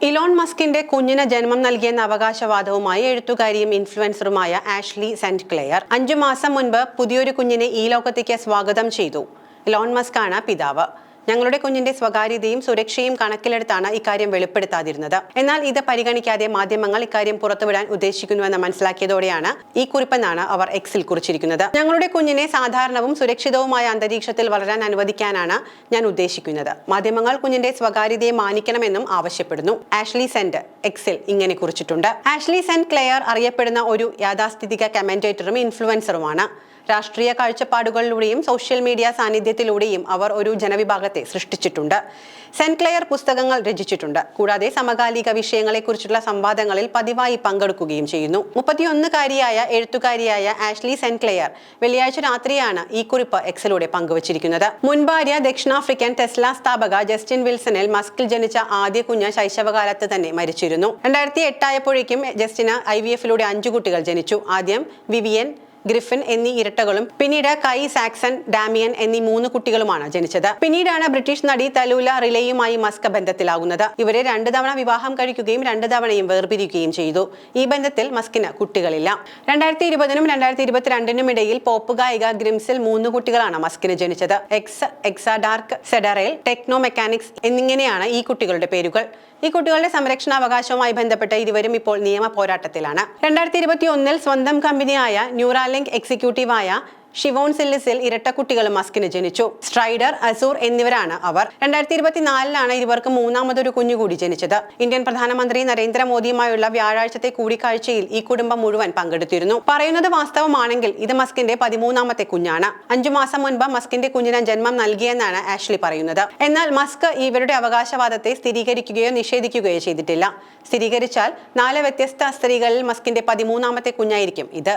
Elon മസ്കിന്റെ കുഞ്ഞിന് ജന്മം നൽകിയെന്ന അവകാശവാദവുമായി എഴുത്തുകാരിയും ഇൻഫ്ലുവൻസറുമായ ആഷ്ലി സെന്റ് ക്ലെയർ 5 മാസം മുൻപ് പുതിയൊരു കുഞ്ഞിനെ ഈ ലോകത്തേക്ക് സ്വാഗതം ചെയ്തു. ഇലോൺ മസ്ക് ആണ് പിതാവ്. ഞങ്ങളുടെ കുഞ്ഞിന്റെ സ്വകാര്യതയും സുരക്ഷയും കണക്കിലെടുത്താണ് ഇക്കാര്യം വെളിപ്പെടുത്താതിരുന്നത്. എന്നാൽ ഇത് പരിഗണിക്കാതെ മാധ്യമങ്ങൾ ഇക്കാര്യം പുറത്തുവിടാൻ ഉദ്ദേശിക്കുന്നുവെന്ന് മനസ്സിലാക്കിയതോടെയാണ് ഈ കുറിപ്പെന്നാണ് അവർ എക്സിൽ കുറിച്ചിരിക്കുന്നത്. ഞങ്ങളുടെ കുഞ്ഞിനെ സാധാരണവും സുരക്ഷിതവുമായ അന്തരീക്ഷത്തിൽ വളരാൻ അനുവദിക്കാനാണ് ഞാൻ ഉദ്ദേശിക്കുന്നത്. മാധ്യമങ്ങൾ കുഞ്ഞിന്റെ സ്വകാര്യതയെ മാനിക്കണമെന്നും ആവശ്യപ്പെടുന്നു. ആഷ്ലി സെന്റ് എക്സിൽ ഇങ്ങനെ കുറിച്ചിട്ടുണ്ട്. ആഷ്ലി സെന്റ് ക്ലെയർ അറിയപ്പെടുന്ന ഒരു യാഥാസ്ഥിതിക കമന്റേറ്ററും ഇൻഫ്ലുവൻസറുമാണ്. രാഷ്ട്രീയ കാഴ്ചപ്പാടുകളിലൂടെയും സോഷ്യൽ മീഡിയ സാന്നിധ്യത്തിലൂടെയും അവർ ഒരു ജനവിഭാഗത്തെ സൃഷ്ടിച്ചിട്ടുണ്ട്. സെന്റ് ക്ലെയർ പുസ്തകങ്ങൾ രചിച്ചിട്ടുണ്ട്. കൂടാതെ സമകാലിക വിഷയങ്ങളെക്കുറിച്ചുള്ള സംവാദങ്ങളിൽ പതിവായി പങ്കെടുക്കുകയും ചെയ്യുന്നു. 31-കാരിയായ എഴുത്തുകാരിയായ ആഷ്ലി സെന്റ് ക്ലെയർ വെള്ളിയാഴ്ച രാത്രിയാണ് ഈ കുറിപ്പ് എക്സിലൂടെ പങ്കുവച്ചിരിക്കുന്നത്. മുൻ ഭാര്യ ദക്ഷിണാഫ്രിക്കൻ ടെസ്ല സ്ഥാപക ജസ്റ്റിൻ വിൽസണിൽ മസ്കിൽ ജനിച്ച ആദ്യ കുഞ്ഞ് ശൈശവകാലത്ത് തന്നെ മരിച്ചിരുന്നു. 2008 ആയപ്പോഴേക്കും ജസ്റ്റിന് IVF-ലൂടെ 5 കുട്ടികൾ ജനിച്ചു. ആദ്യം വിവിയൻ, ഗ്രിഫിൻ എന്നീ ഇരട്ടകളും പിന്നീട് കൈ, സാക്സൺ, ഡാമിയൻ എന്നീ 3 കുട്ടികളുമാണ് ജനിച്ചത്. പിന്നീടാണ് ബ്രിട്ടീഷ് നടി തലൂല റിലെയുമായി മസ്ക് ബന്ധത്തിലാകുന്നത്. ഇവരെ 2 തവണ വിവാഹം കഴിക്കുകയും 2 തവണയും വേർപിരിക്കുകയും ചെയ്തു. ഈ ബന്ധത്തിൽ മസ്കിന് കുട്ടികളില്ല. 2020-നും 2022-നും ഇടയിൽ പോപ്പ് ഗായിക ഗ്രിംസിൽ 3 കുട്ടികളാണ് മസ്കിന് ജനിച്ചത്. എക്സാഡാർക്ക്, സെഡറേൽ, ടെക്നോ മെക്കാനിക്സ് എന്നിങ്ങനെയാണ് ഈ കുട്ടികളുടെ പേരുകൾ. ഈ കുട്ടികളുടെ സംരക്ഷണാവകാശവുമായി ബന്ധപ്പെട്ട് ഇരുവരും ഇപ്പോൾ നിയമ പോരാട്ടത്തിലാണ്. 2021-ൽ സ്വന്തം കമ്പനിയായ ന്യൂറാലിങ്ക് എക്സിക്യൂട്ടീവായ ഷിവോൺ സില്ലിസിൽ ഇരട്ട കുട്ടികളും മസ്കിന് ജനിച്ചു. സ്ട്രൈഡർ, അസൂർ എന്നിവരാണ് അവർ. 2024-ലാണ് ഇവർക്ക് 3-മതൊരു കുഞ്ഞു കൂടി ജനിച്ചത്. ഇന്ത്യൻ പ്രധാനമന്ത്രി നരേന്ദ്രമോദിയുമായുള്ള വ്യാഴാഴ്ചത്തെ കൂടിക്കാഴ്ചയിൽ ഈ കുടുംബം മുഴുവൻ പങ്കെടുത്തിരുന്നു. പറയുന്നത് വാസ്തവമാണെങ്കിൽ ഇത് മസ്കിന്റെ 13-മത്തെ കുഞ്ഞാണ്. 5 മാസം മുൻപ് മസ്കിന്റെ കുഞ്ഞിന് ജന്മം നൽകിയെന്നാണ് ആഷ്ലി പറയുന്നത്. എന്നാൽ മസ്ക് ഇവരുടെ അവകാശവാദത്തെ സ്ഥിരീകരിക്കുകയോ നിഷേധിക്കുകയോ ചെയ്തിട്ടില്ല. സ്ഥിരീകരിച്ചാൽ 4 വ്യത്യസ്ത സ്ത്രീകളിൽ മസ്കിന്റെ 13-മത്തെ കുഞ്ഞായിരിക്കും ഇത്.